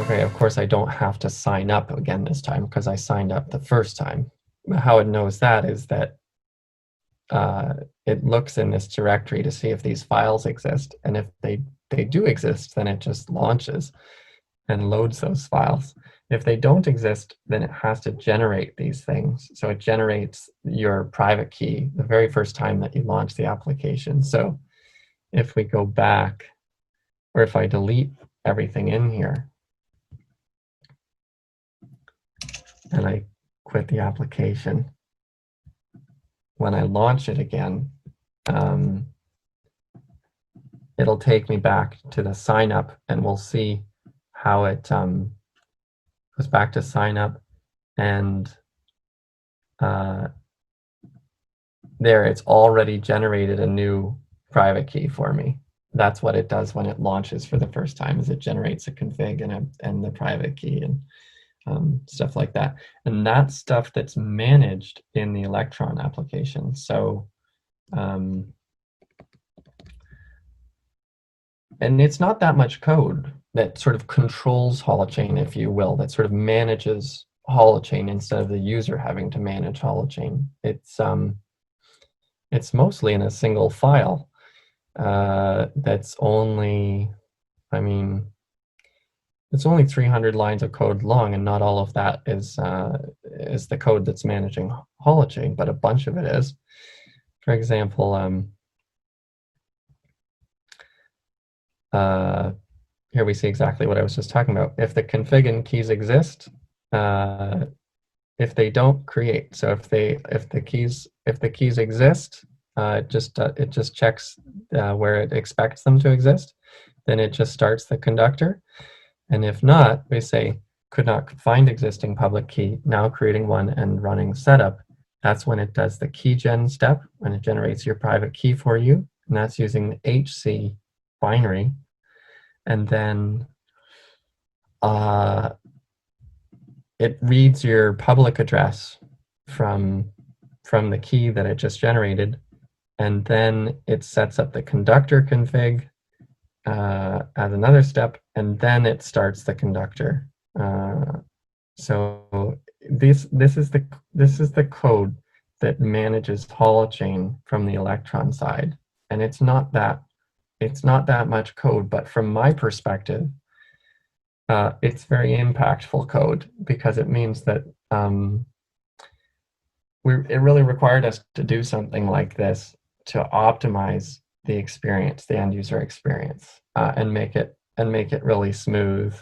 Okay, of course I don't have to sign up again this time because I signed up the first time. How it knows that is that it looks in this directory to see if these files exist, and if they do exist, then it just launches and loads those files. If they don't exist, then it has to generate these things. So it generates your private key the very first time that you launch the application. So if we go back, or if I delete everything in here, and I quit the application, when I launch it again, it'll take me back to the sign up, and we'll see how it goes back to sign up, and there it's already generated a new private key for me. That's what it does when it launches for the first time, is it generates a config and the private key and stuff like that. And that's stuff that's managed in the Electron application. So, and it's not that much code that sort of controls Holochain, if you will, that sort of manages Holochain instead of the user having to manage Holochain. It's mostly in a single file that's only, I mean, it's only 300 lines of code long, and not all of that is the code that's managing Holochain, but a bunch of it is. For example, here we see exactly what I was just talking about. If the config and keys exist, if they don't, create. So if the keys exist, it just checks where it expects them to exist. Then it just starts the conductor. And if not, we say, could not find existing public key, now creating one and running setup. That's when it does the keygen step, when it generates your private key for you. And that's using the HC binary. And then it reads your public address from the key that it just generated. And then it sets up the conductor config as another step, and then it starts the conductor. So this is the code that manages Holochain from the Electron side, and it's not that much code, but from my perspective, it's very impactful code, because it means that it really required us to do something like this to optimize the experience, the end user experience, and make it really smooth